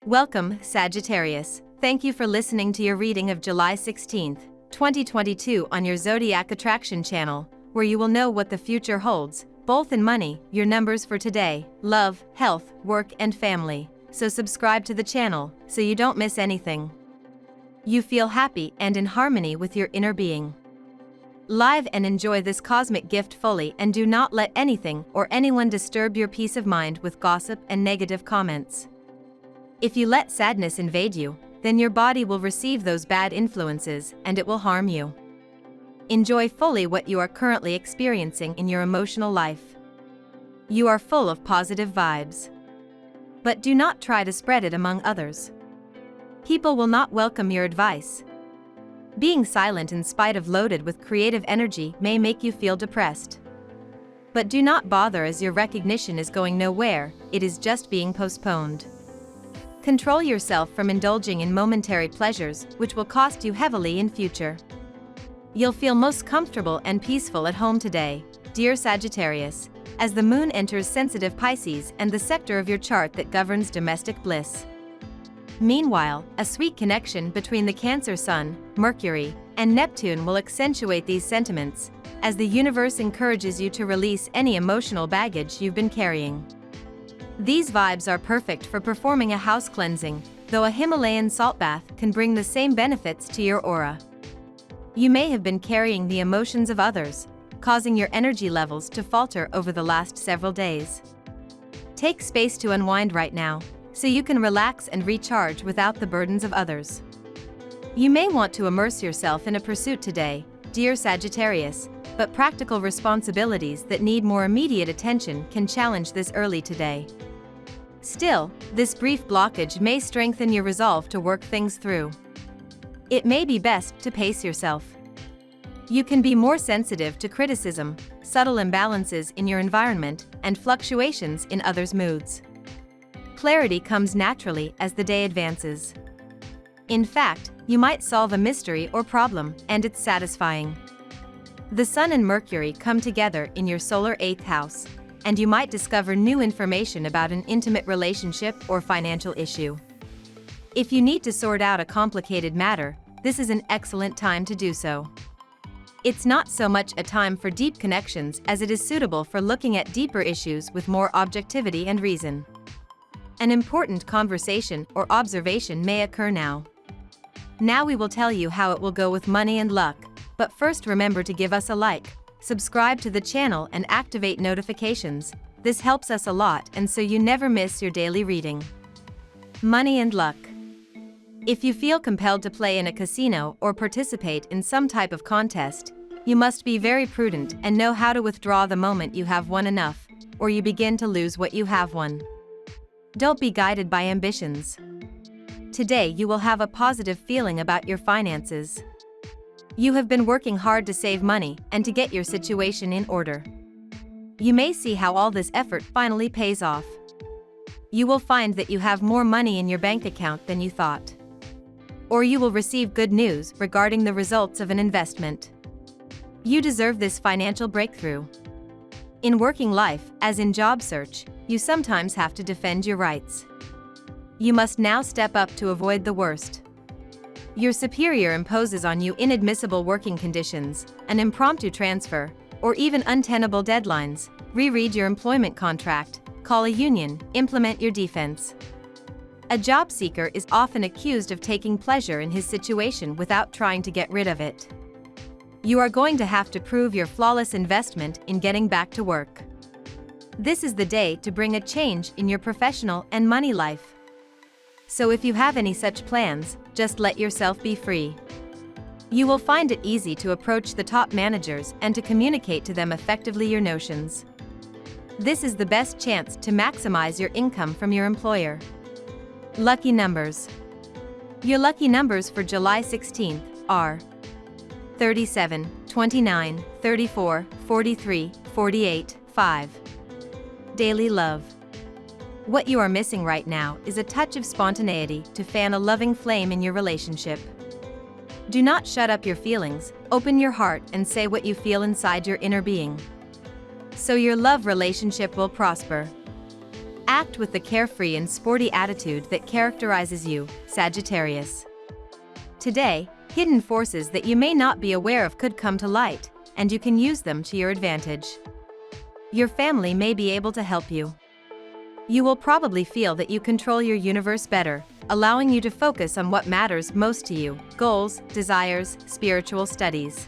Welcome, Sagittarius. Thank you for listening to your reading of July 16th, 2022 on your Zodiac Attraction channel, where you will know what the future holds, both in money, your numbers for today, love, health, work and family. So subscribe to the channel, so you don't miss anything. You feel happy and in harmony with your inner being. Live and enjoy this cosmic gift fully and do not let anything or anyone disturb your peace of mind with gossip and negative comments. If you let sadness invade you, then your body will receive those bad influences and it will harm you. Enjoy fully what you are currently experiencing in your emotional life. You are full of positive vibes. But do not try to spread it among others. People will not welcome your advice. Being silent in spite of loaded with creative energy may make you feel depressed. But do not bother, as your recognition is going nowhere, it is just being postponed. Control yourself from indulging in momentary pleasures, which will cost you heavily in future. You'll feel most comfortable and peaceful at home today, dear Sagittarius, as the moon enters sensitive Pisces and the sector of your chart that governs domestic bliss. Meanwhile, a sweet connection between the Cancer Sun, Mercury, and Neptune will accentuate these sentiments, as the universe encourages you to release any emotional baggage you've been carrying. These vibes are perfect for performing a house cleansing, though a Himalayan salt bath can bring the same benefits to your aura. You may have been carrying the emotions of others, causing your energy levels to falter over the last several days. Take space to unwind right now, so you can relax and recharge without the burdens of others. You may want to immerse yourself in a pursuit today, dear Sagittarius, but practical responsibilities that need more immediate attention can challenge this early today. Still, this brief blockage may strengthen your resolve to work things through. It may be best to pace yourself. You can be more sensitive to criticism, subtle imbalances in your environment, and fluctuations in others' moods. Clarity comes naturally as the day advances. In fact, you might solve a mystery or problem, and it's satisfying. The Sun and Mercury come together in your solar 8th house, and you might discover new information about an intimate relationship or financial issue. If you need to sort out a complicated matter, this is an excellent time to do so. It's not so much a time for deep connections as it is suitable for looking at deeper issues with more objectivity and reason. An important conversation or observation may occur now. Now we will tell you how it will go with money and luck, but first remember to give us a like, subscribe to the channel and activate notifications. This helps us a lot and so you never miss your daily reading. Money and luck. If you feel compelled to play in a casino or participate in some type of contest, you must be very prudent and know how to withdraw the moment you have won enough, or you begin to lose what you have won. Don't be guided by ambitions. Today you will have a positive feeling about your finances. You have been working hard to save money and to get your situation in order. You may see how all this effort finally pays off. You will find that you have more money in your bank account than you thought. Or you will receive good news regarding the results of an investment. You deserve this financial breakthrough. In working life, as in job search, you sometimes have to defend your rights. You must now step up to avoid the worst. Your superior imposes on you inadmissible working conditions, an impromptu transfer, or even untenable deadlines. Reread your employment contract, call a union, implement your defense. A job seeker is often accused of taking pleasure in his situation without trying to get rid of it. You are going to have to prove your flawless investment in getting back to work. This is the day to bring a change in your professional and money life. So if you have any such plans, just let yourself be free. You will find it easy to approach the top managers and to communicate to them effectively your notions. This is the best chance to maximize your income from your employer. Lucky numbers. Your lucky numbers for July 16th are 37, 29, 34, 43, 48, 5. Daily love. What you are missing right now is a touch of spontaneity to fan a loving flame in your relationship. Do not shut up your feelings, open your heart and say what you feel inside your inner being. So your love relationship will prosper. Act with the carefree and sporty attitude that characterizes you, Sagittarius. Today, hidden forces that you may not be aware of could come to light, and you can use them to your advantage. Your family may be able to help you. You will probably feel that you control your universe better, allowing you to focus on what matters most to you: goals, desires, spiritual studies.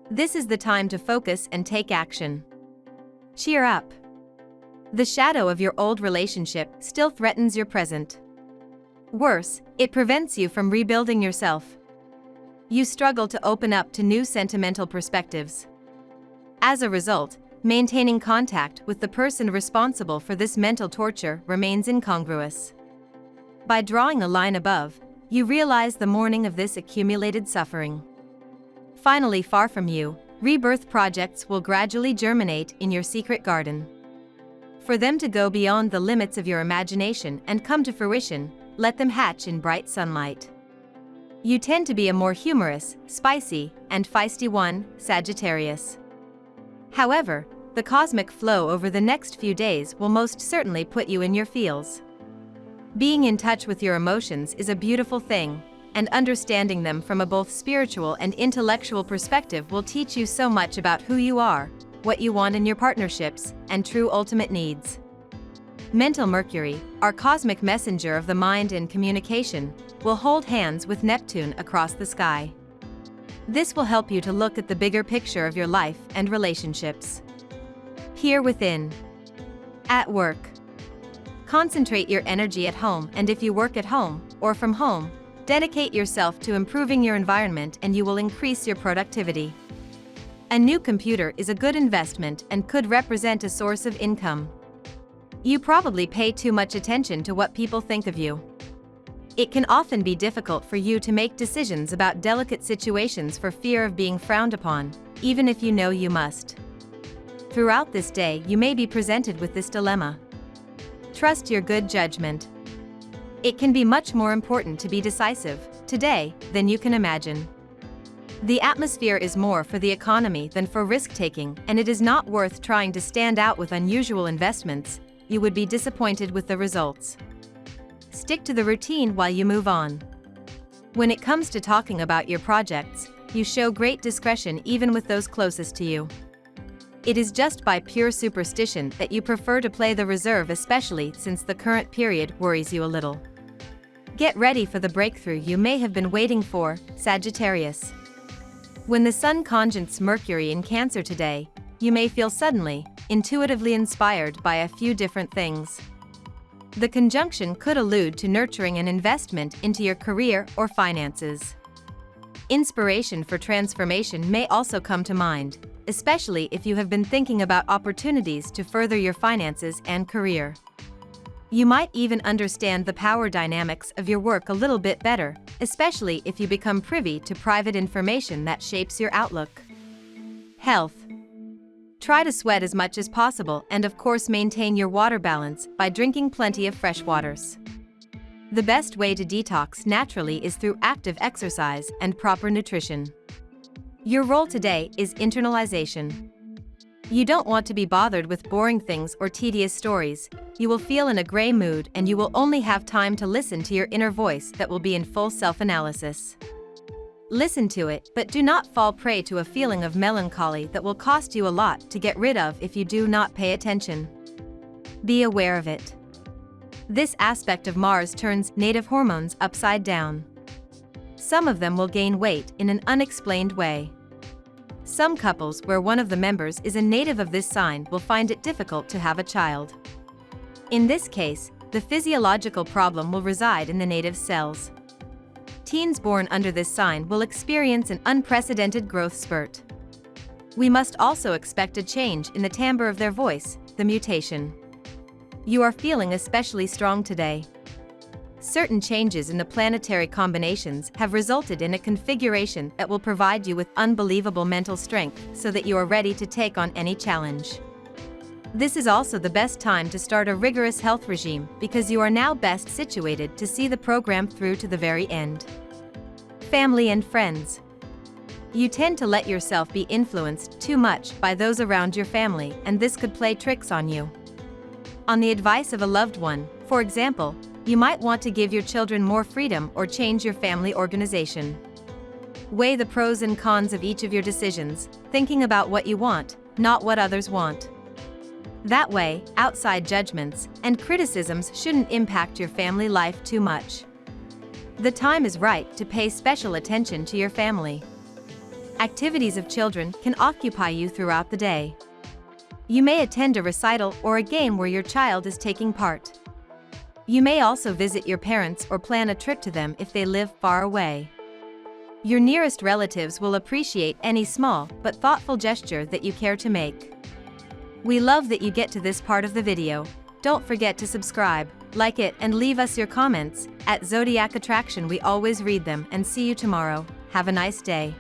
This is the time to focus and take action. Cheer up. The shadow of your old relationship still threatens your present. Worse, it prevents you from rebuilding yourself. You struggle to open up to new sentimental perspectives. As a result, maintaining contact with the person responsible for this mental torture remains incongruous. By drawing a line above, you realize the mourning of this accumulated suffering. Finally, far from you, rebirth projects will gradually germinate in your secret garden. For them to go beyond the limits of your imagination and come to fruition, let them hatch in bright sunlight. You tend to be a more humorous, spicy, and feisty one, Sagittarius. However, the cosmic flow over the next few days will most certainly put you in your feels. Being in touch with your emotions is a beautiful thing, and understanding them from a both spiritual and intellectual perspective will teach you so much about who you are, what you want in your partnerships, and true ultimate needs. Mental Mercury, our cosmic messenger of the mind and communication, will hold hands with Neptune across the sky. This will help you to look at the bigger picture of your life and relationships. Here within. At work. Concentrate your energy at home, and if you work at home or from home, dedicate yourself to improving your environment and you will increase your productivity. A new computer is a good investment and could represent a source of income. You probably pay too much attention to what people think of you. It can often be difficult for you to make decisions about delicate situations for fear of being frowned upon, even if you know you must. Throughout this day, you may be presented with this dilemma. Trust your good judgment. It can be much more important to be decisive today than you can imagine. The atmosphere is more for the economy than for risk-taking, and it is not worth trying to stand out with unusual investments. You would be disappointed with the results. Stick to the routine while you move on. When it comes to talking about your projects, you show great discretion even with those closest to you. It is just by pure superstition that you prefer to play the reserve, especially since the current period worries you a little. Get ready for the breakthrough you may have been waiting for, Sagittarius. When the Sun conjuncts Mercury in Cancer today, you may feel suddenly, intuitively inspired by a few different things. The conjunction could allude to nurturing an investment into your career or finances. Inspiration for transformation may also come to mind, especially if you have been thinking about opportunities to further your finances and career. You might even understand the power dynamics of your work a little bit better, especially if you become privy to private information that shapes your outlook. Health. Try to sweat as much as possible and of course maintain your water balance by drinking plenty of fresh waters. The best way to detox naturally is through active exercise and proper nutrition. Your role today is internalization. You don't want to be bothered with boring things or tedious stories. You will feel in a gray mood and you will only have time to listen to your inner voice that will be in full self-analysis. Listen to it, but do not fall prey to a feeling of melancholy that will cost you a lot to get rid of if you do not pay attention. Be aware of it. This aspect of Mars turns native hormones upside down. Some of them will gain weight in an unexplained way. Some couples where one of the members is a native of this sign will find it difficult to have a child. In this case, the physiological problem will reside in the native cells. Teens born under this sign will experience an unprecedented growth spurt. We must also expect a change in the timbre of their voice, the mutation. You are feeling especially strong today. Certain changes in the planetary combinations have resulted in a configuration that will provide you with unbelievable mental strength so that you are ready to take on any challenge. This is also the best time to start a rigorous health regime because you are now best situated to see the program through to the very end. Family and friends. You tend to let yourself be influenced too much by those around your family, and this could play tricks on you. on the advice of a loved one. For example, you might want to give your children more freedom or change your family organization. Weigh the pros and cons of each of your decisions, thinking about what you want, not what others want. That way, outside judgments and criticisms shouldn't impact your family life too much. The time is right to pay special attention to your family. Activities of children can occupy you throughout the day. You may attend a recital or a game where your child is taking part. You may also visit your parents or plan a trip to them if they live far away. Your nearest relatives will appreciate any small but thoughtful gesture that you care to make. We love that you get to this part of the video. Don't forget to subscribe, like it, and leave us your comments. At Zodiac Attraction, we always read them, and see you tomorrow. Have a nice day.